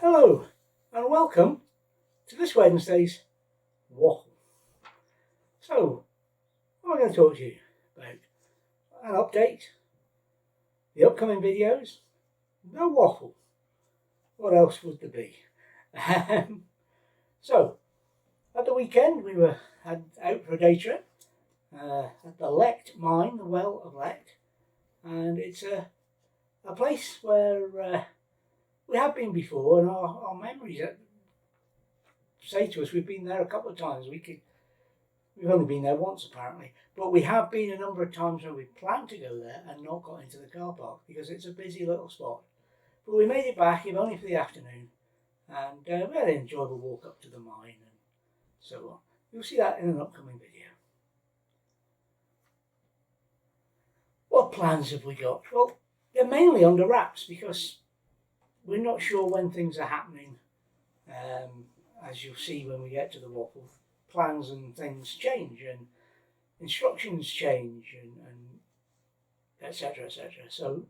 Hello and welcome to this Wednesday's Waffle. So, what am I going to talk to you about? An update, the upcoming videos, no waffle. What else would there be? So, at the weekend we were out for a day trip at the Lecht mine, the Well of Lecht, and it's a place where we have been before, and our memories say to us we've been there a couple of times. We've only been there once apparently, but we have been a number of times when we planned to go there and not got into the car park because it's a busy little spot. But we made it back, if only for the afternoon, and we had an enjoyable walk up to the mine and so on. You'll see that in an upcoming video. What plans have we got? Well, they're mainly under wraps because we're not sure when things are happening. As you'll see when we get to the waffle, plans and things change and instructions change and etc. etc. So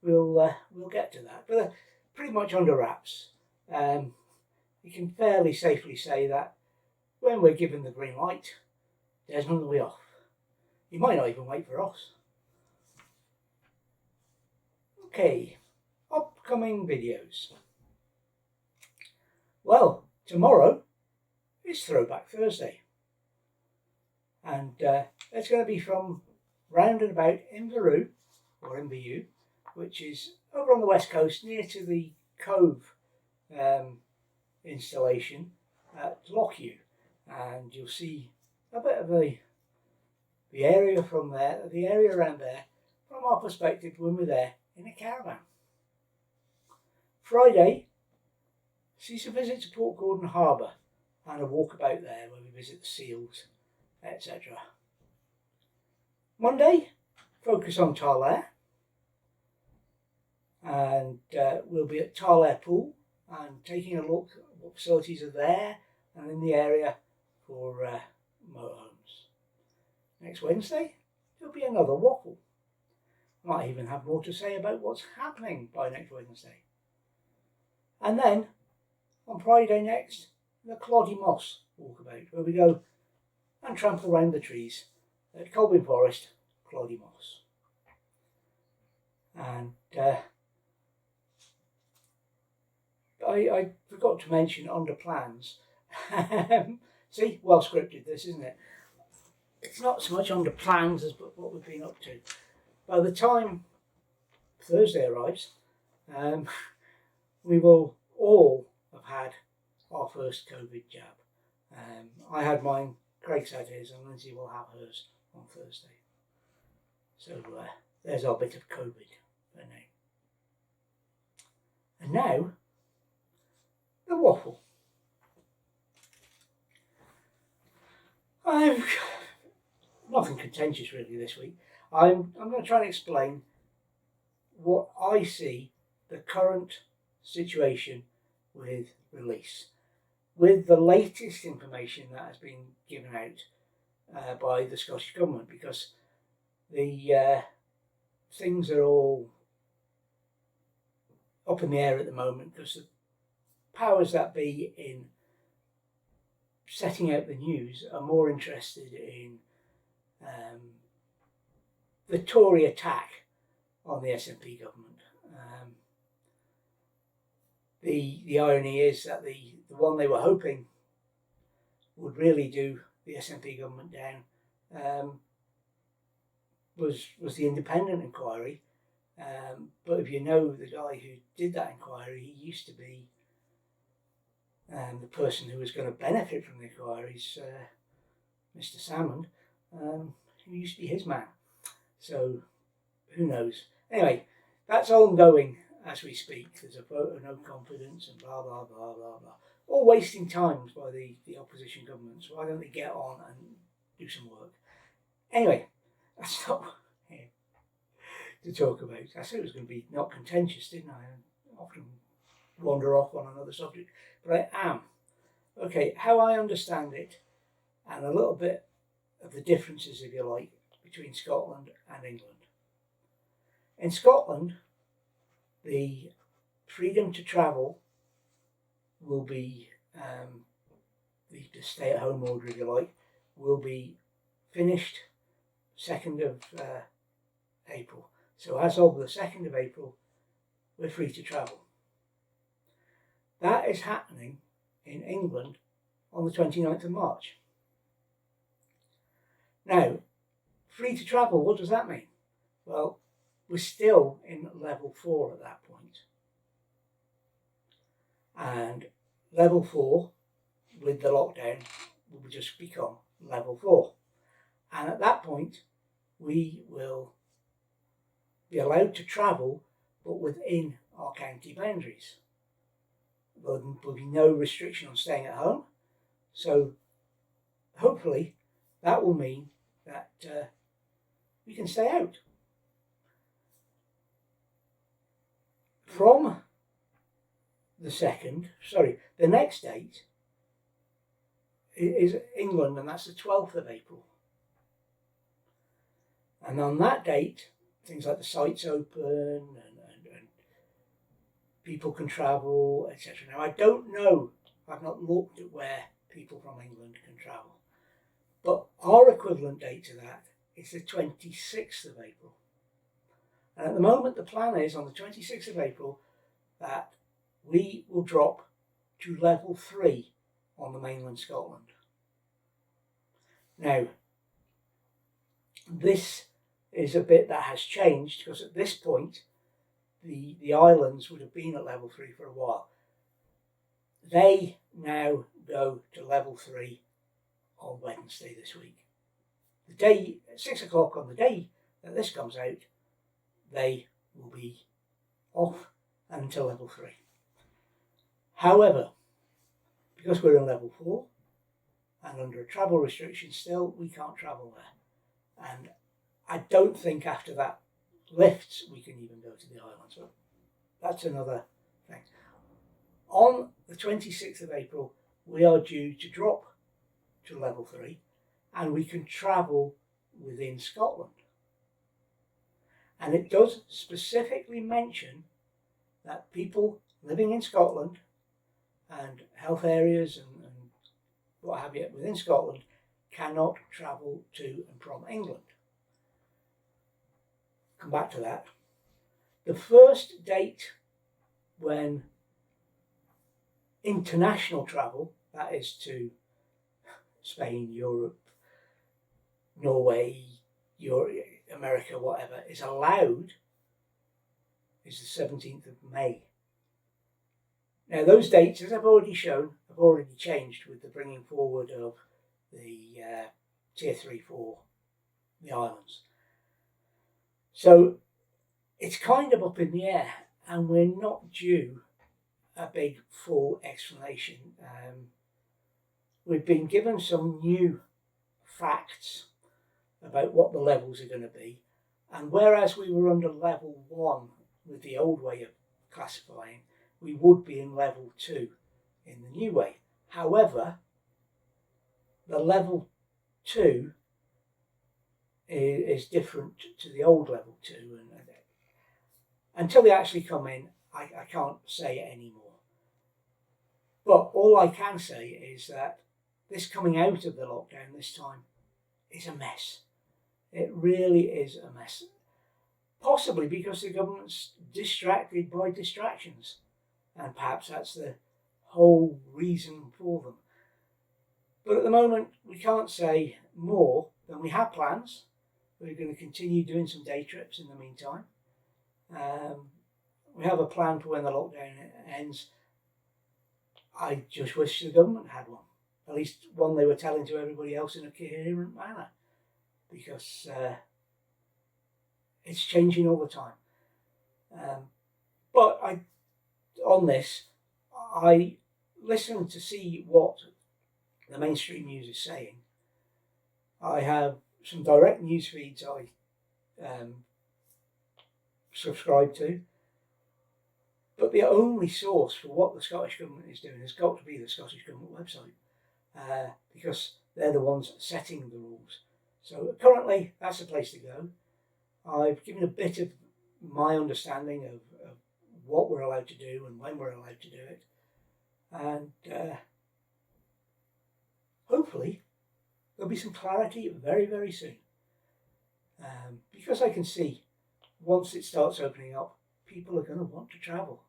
we'll get to that, but they're pretty much under wraps. You can fairly safely say that when we're given the green light, Desmond will be off. He might not even wait for us. Okay, upcoming videos. Well, tomorrow is Throwback Thursday, and it's going to be from round and about Inveru, or Inveru, which is over on the west coast near to the Cove installation at Lockhew, and you'll see a bit of the area from there, the area around there, from our perspective when we're there in a caravan. Friday sees a visit to Port Gordon Harbour and a walkabout there where we visit the seals, etc. Monday, focus on Tarlair, and we'll be at Tarlair Pool and taking a look at what facilities are there and in the area for motorhomes. Next Wednesday, there'll be another waffle. Might even have more to say about what's happening by next Wednesday. And then, on Friday next, the Cloddy Moss walkabout, where we go and trample around the trees at Colwyn Forest, Cloddy Moss. And I forgot to mention under plans. See, well scripted this, isn't it? It's not so much under plans as what we've been up to. By the time Thursday arrives, we will all have had our first COVID jab. I had mine, Craig's had his, and Lindsay will have hers on Thursday. So there's our bit of COVID for now. And now, the waffle. I've nothing contentious really this week. I'm going to try and explain what I see the current situation with release, with the latest information that has been given out by the Scottish Government, because the things are all up in the air at the moment because the powers that be in setting out the news are more interested in the Tory attack on the SNP government. The irony is that the one they were hoping would really do the SNP government down was the independent inquiry. But if you know the guy who did that inquiry, he used to be the person who was going to benefit from the inquiries, Mr. Salmond, who used to be his man. So, who knows? Anyway, that's ongoing as we speak. There's a vote of no confidence and blah, blah, blah, blah, blah. All wasting times by the opposition government. So why don't they get on and do some work? Anyway, that's not here to talk about. I said it was going to be not contentious, didn't I? I often wander off on another subject, but I am. Okay, how I understand it, and a little bit of the differences, if you like, between Scotland and England. In Scotland, the freedom to travel will be, the stay-at-home order, if you like, will be finished 2nd of April. So as of the 2nd of April, we're free to travel. That is happening in England on the 29th of March. Now, free to travel, what does that mean? Well, we're still in level 4 at that point. And level 4, with the lockdown, will just become level 4. And at that point, we will be allowed to travel, but within our county boundaries. There will be no restriction on staying at home. So hopefully that will mean that we can stay out. From the next date is England, and that's the 12th of April. And on that date, things like the sites open and people can travel, etc. Now, I don't know, I've not looked at where people from England can travel, but our equivalent date to that is the 26th of April. And at the moment, the plan is on the 26th of April that we will drop to level 3 on the mainland Scotland. Now, this is a bit that has changed, because at this point, the islands would have been at level 3 for a while. They now go to level 3 on Wednesday this week. The day, at 6 o'clock on the day that this comes out, they will be off until level 3. However, because we're in level 4 and under a travel restriction still, we can't travel there. And I don't think after that lifts we can even go to the islands, but that's another thing. On the 26th of April, we are due to drop to level 3 and we can travel within Scotland. And it does specifically mention that people living in Scotland and health areas and what have you within Scotland cannot travel to and from England. Come back to that. The first date when international travel, that is to Spain, Europe, Norway, America, whatever, is allowed is the 17th of May. Now those dates, as I've already shown, have already changed with the bringing forward of the tier 3 for the islands. So it's kind of up in the air, and we're not due a big full explanation. We've been given some new facts about what the levels are going to be, and whereas we were under level 1 with the old way of classifying, we would be in level 2 in the new way. However, the level 2 is different to the old level 2, and until they actually come in, I can't say it anymore. But all I can say is that this coming out of the lockdown this time is a mess. It really is a mess. Possibly because the government's distracted by distractions, and perhaps that's the whole reason for them. But at the moment, we can't say more than we have plans. We're going to continue doing some day trips in the meantime. We have a plan for when the lockdown ends. I just wish the government had one. At least one they were telling to everybody else in a coherent manner. Because it's changing all the time. But on this, I listen to see what the mainstream news is saying. I have some direct news feeds I subscribe to, but the only source for what the Scottish Government is doing has got to be the Scottish Government website, because they're the ones setting the rules. So currently, that's the place to go. I've given a bit of my understanding of what we're allowed to do and when we're allowed to do it. and hopefully there'll be some clarity very, very soon. Because I can see once it starts opening up, people are going to want to travel.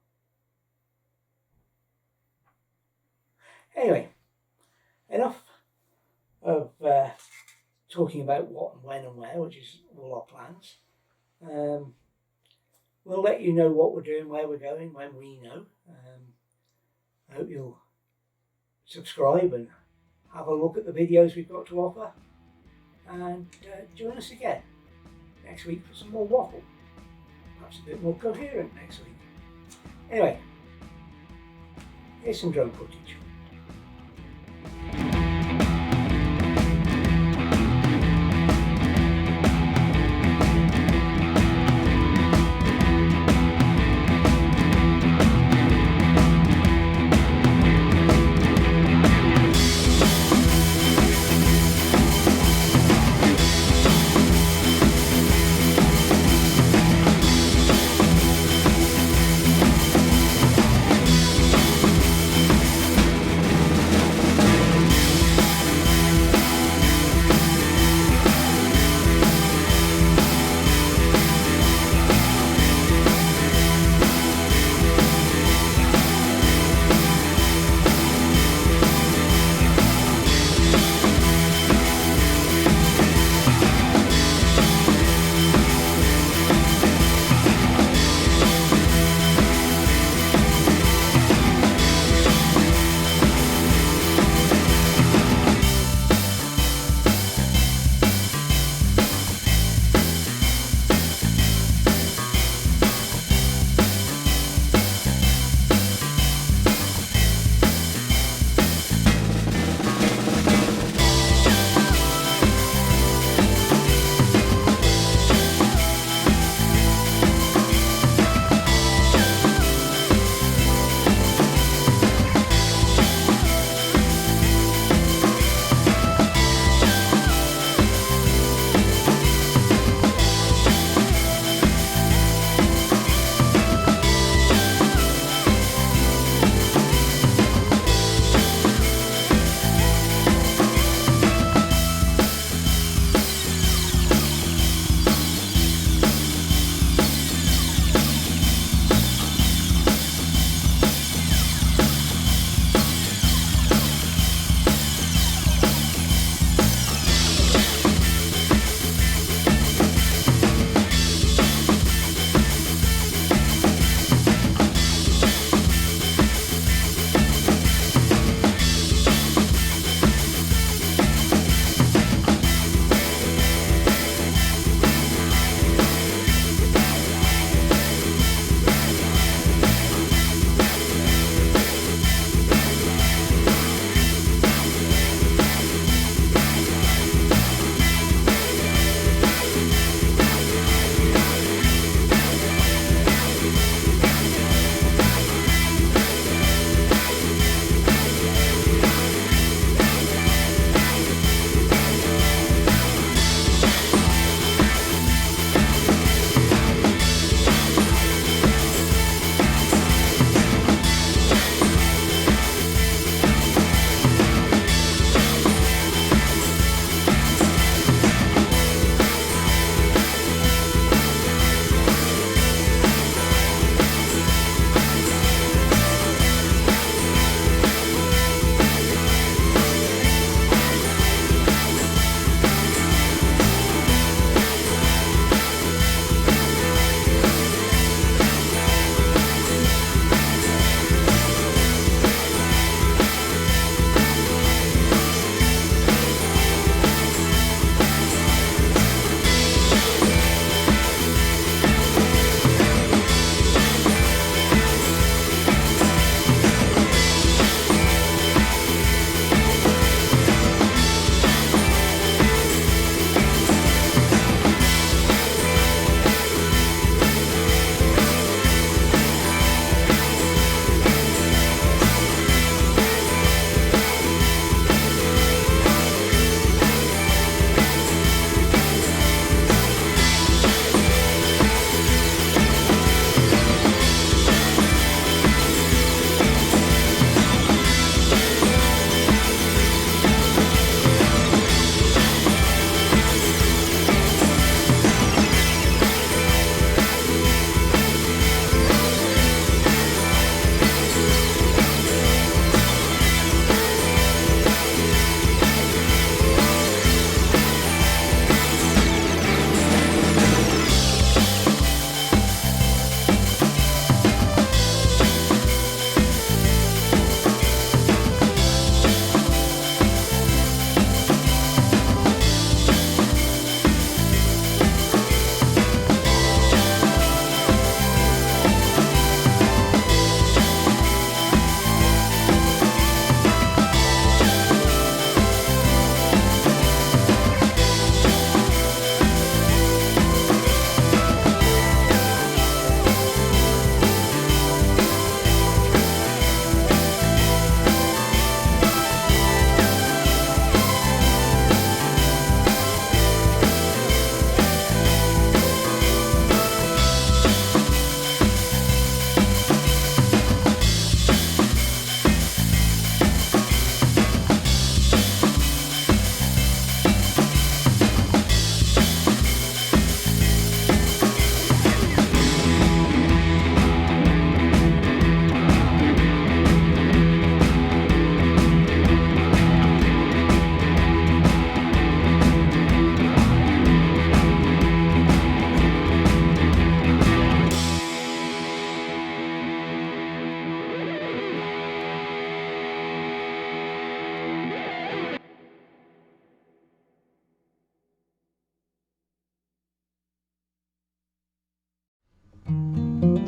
Anyway, enough of talking about what and when and where, which is all our plans. We'll let you know what we're doing, where we're going, when we know. I hope you'll subscribe and have a look at the videos we've got to offer. And join us again next week for some more waffle. Perhaps a bit more coherent next week. Anyway, here's some drone footage.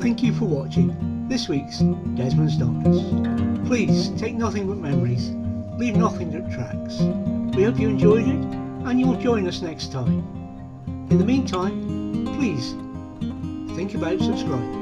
Thank you for watching this week's Desmond's Donuts. Please take nothing but memories, leave nothing that tracks. We hope you enjoyed it and you'll join us next time. In the meantime, please think about subscribing.